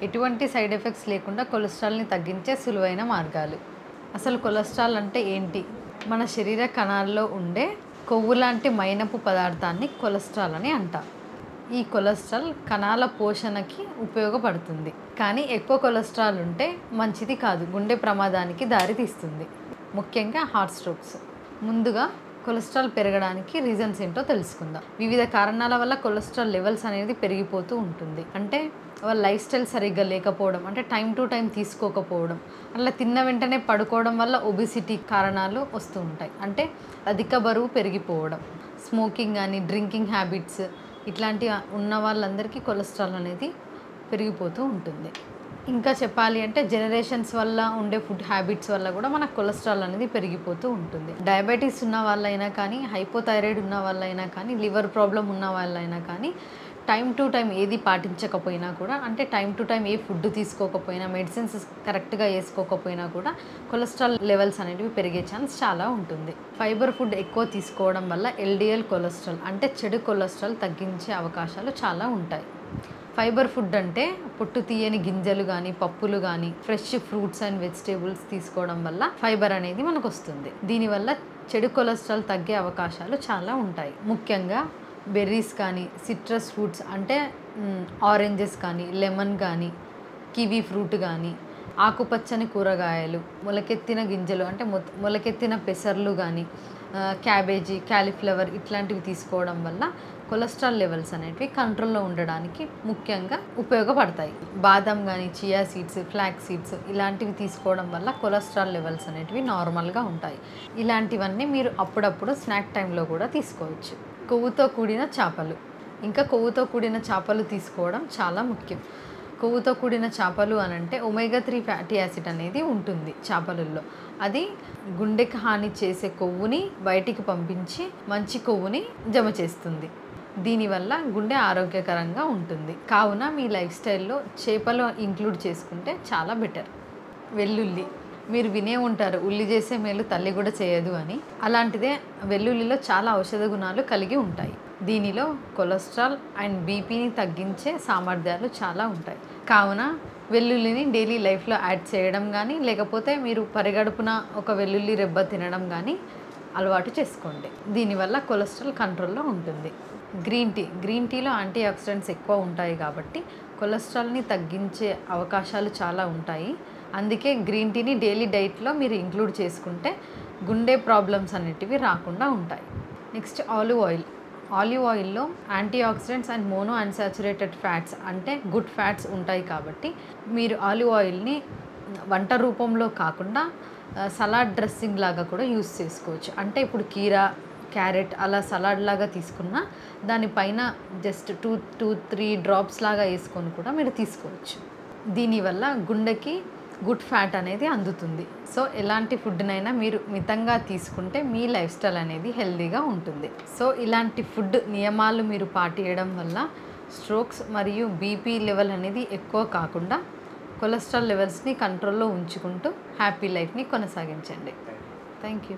ఎటువంటి side effects లేకుండా కొలెస్ట్రాల్ని తగ్గించే సులువైన మార్గాలు. అసలు కొలెస్ట్రాల్ అంటే ఏంటి? మన శరీర కణాల్లో ఉండే కొవ్వు లాంటి మైనపు పదార్థాన్ని కొలెస్ట్రాల్ అని అంటాం. ఈ కొలెస్ట్రాల్ కణాల పోషణకి ఉపయోగపడుతుంది. కానీ ఎక్కువ కొలెస్ట్రాల్ ఉంటే మంచిది కాదు, గుండె ప్రమాదానికి దారితీస్తుంది, ముఖ్యంగా హార్ట్ స్ట్రోక్స్. ముందుగా కొలెస్ట్రాల్ పెరగడానికి రీజన్స్ ఏంటో తెలుసుకుందాం. వివిధ కారణాల వల్ల కొలెస్ట్రాల్ లెవెల్స్ అనేది పెరిగిపోతూ ఉంటుంది. అంటే వాళ్ళ లైఫ్ స్టైల్ సరిగ్గా లేకపోవడం, అంటే టైం టు టైం తీసుకోకపోవడం, అట్లా తిన్న వెంటనే పడుకోవడం వల్ల ఒబిసిటీ కారణాలు వస్తూ ఉంటాయి. అంటే అధిక బరువు పెరిగిపోవడం, స్మోకింగ్ కానీ డ్రింకింగ్ హ్యాబిట్స్ ఇట్లాంటి ఉన్న వాళ్ళందరికీ కొలెస్ట్రాల్ అనేది పెరిగిపోతూ ఉంటుంది. ఇంకా చెప్పాలి అంటే జనరేషన్స్ వల్ల ఉండే ఫుడ్ హ్యాబిట్స్ వల్ల కూడా మనకు కొలెస్ట్రాల్ అనేది పెరిగిపోతూ ఉంటుంది. డయాబెటీస్ ఉన్న వాళ్ళైనా కానీ, హైపోథైరాయిడ్ ఉన్న వాళ్ళైనా కానీ, లివర్ ప్రాబ్లం ఉన్న వాళ్ళైనా కానీ టైం టు టైం ఏది పాటించకపోయినా కూడా, అంటే టైం టు టైం ఏ ఫుడ్ తీసుకోకపోయినా, మెడిసిన్స్ కరెక్ట్గా వేసుకోకపోయినా కూడా కొలెస్ట్రాల్ లెవెల్స్ అనేవి పెరిగే ఛాన్స్ చాలా ఉంటుంది. ఫైబర్ ఫుడ్ ఎక్కువ తీసుకోవడం వల్ల ఎల్డిఎల్ కొలెస్ట్రాల్ అంటే చెడు కొలెస్ట్రాల్ తగ్గించే అవకాశాలు చాలా ఉంటాయి. ఫైబర్ ఫుడ్ అంటే పొట్టు తీయని గింజలు కానీ, పప్పులు కానీ, ఫ్రెష్ ఫ్రూట్స్ అండ్ వెజిటేబుల్స్ తీసుకోవడం వల్ల ఫైబర్ అనేది మనకు వస్తుంది. దీనివల్ల చెడు కొలెస్ట్రాల్ తగ్గే అవకాశాలు చాలా ఉంటాయి. ముఖ్యంగా బెర్రీస్ కానీ, సిట్రస్ ఫ్రూట్స్ అంటే ఆరెంజెస్ కానీ, లెమన్ కానీ, కివీ ఫ్రూట్ కానీ, ఆకుపచ్చని కూరగాయలు, మొలకెత్తిన గింజలు అంటే మొలకెత్తిన పెసర్లు కానీ, క్యాబేజీ, క్యాలీఫ్లవర్ ఇట్లాంటివి తీసుకోవడం వల్ల కొలెస్ట్రాల్ లెవెల్స్ అనేటివి కంట్రోల్లో ఉండడానికి ముఖ్యంగా ఉపయోగపడతాయి. బాదం కానీ, చియా సీడ్స్, ఫ్లాక్స్ సీడ్స్ ఇలాంటివి తీసుకోవడం వల్ల కొలెస్ట్రాల్ లెవెల్స్ అనేటివి నార్మల్గా ఉంటాయి. ఇలాంటివన్నీ మీరు అప్పుడప్పుడు స్నాక్ టైంలో కూడా తీసుకోవచ్చు. కొవ్వుతో కూడిన చేపలు, ఇంకా కొవ్వుతో కూడిన చేపలు తీసుకోవడం చాలా ముఖ్యం. కొవ్వుతో కూడిన చేపలు అని అంటే ఒమేగా 3 ఫ్యాటీ యాసిడ్ అనేది ఉంటుంది చేపలలో. అది గుండెకి హాని చేసే కొవ్వుని బయటికి పంపించి మంచి కొవ్వుని జమ చేస్తుంది. దీనివల్ల గుండె ఆరోగ్యకరంగా ఉంటుంది. కావున మీ లైఫ్ స్టైల్లో చేపలు ఇంక్లూడ్ చేసుకుంటే చాలా బెటర్. వెల్లుల్లి, మీరు వినే ఉంటారు ఉల్లి చేసే మేలు తల్లి కూడా చేయదు అని. అలాంటిదే వెల్లుల్లిలో చాలా ఔషధ గుణాలు కలిగి ఉంటాయి. దీనిలో కొలెస్ట్రాల్ అండ్ బీపీని తగ్గించే సామర్థ్యాలు చాలా ఉంటాయి. కావున వెల్లుల్లిని డైలీ లైఫ్లో యాడ్ చేయడం కానీ, లేకపోతే మీరు పరిగడుపున ఒక వెల్లుల్లి రెబ్బ తినడం కానీ అలవాటు చేసుకోండి. దీనివల్ల కొలెస్ట్రాల్ కంట్రోల్లో ఉంటుంది. గ్రీన్ టీలో యాంటీ ఆక్సిడెంట్స్ ఎక్కువ ఉంటాయి కాబట్టి కొలెస్ట్రాల్ని తగ్గించే అవకాశాలు చాలా ఉంటాయి. అందుకే గ్రీన్ టీని డైలీ డైట్లో మీరు ఇంక్లూడ్ చేసుకుంటే గుండె ప్రాబ్లమ్స్ అనేటివి రాకుండా ఉంటాయి. నెక్స్ట్ ఆలివ్ ఆయిల్లో antioxidants and mono unsaturated fats అంటే గుడ్ ఫ్యాట్స్ ఉంటాయి కాబట్టి మీరు ఆలివ్ ఆయిల్ని వంట రూపంలో కాకుండా సలాడ్ డ్రెస్సింగ్ లాగా కూడా యూస్ చేసుకోవచ్చు. అంటే ఇప్పుడు కీరా, క్యారెట్ అలా సలాడ్ లాగా తీసుకున్న దానిపైన జస్ట్ 2-3 డ్రాప్స్ లాగా వేసుకొని కూడా మీరు తీసుకోవచ్చు. దీనివల్ల గుండెకి గుడ్ ఫ్యాట్ అనేది అందుతుంది. సో ఎలాంటి ఫుడ్నైనా మీరు మితంగా తీసుకుంటే మీ లైఫ్ స్టైల్ అనేది హెల్తీగా ఉంటుంది. సో ఇలాంటి ఫుడ్ నియమాలు మీరు పాటించడం వల్ల స్ట్రోక్స్ మరియు బీపీ లెవెల్ అనేది ఎక్కువ కాకుండా కొలెస్ట్రాల్ లెవెల్స్ని కంట్రోల్లో ఉంచుకుంటూ హ్యాపీ లైఫ్ని కొనసాగించండి. Thank you.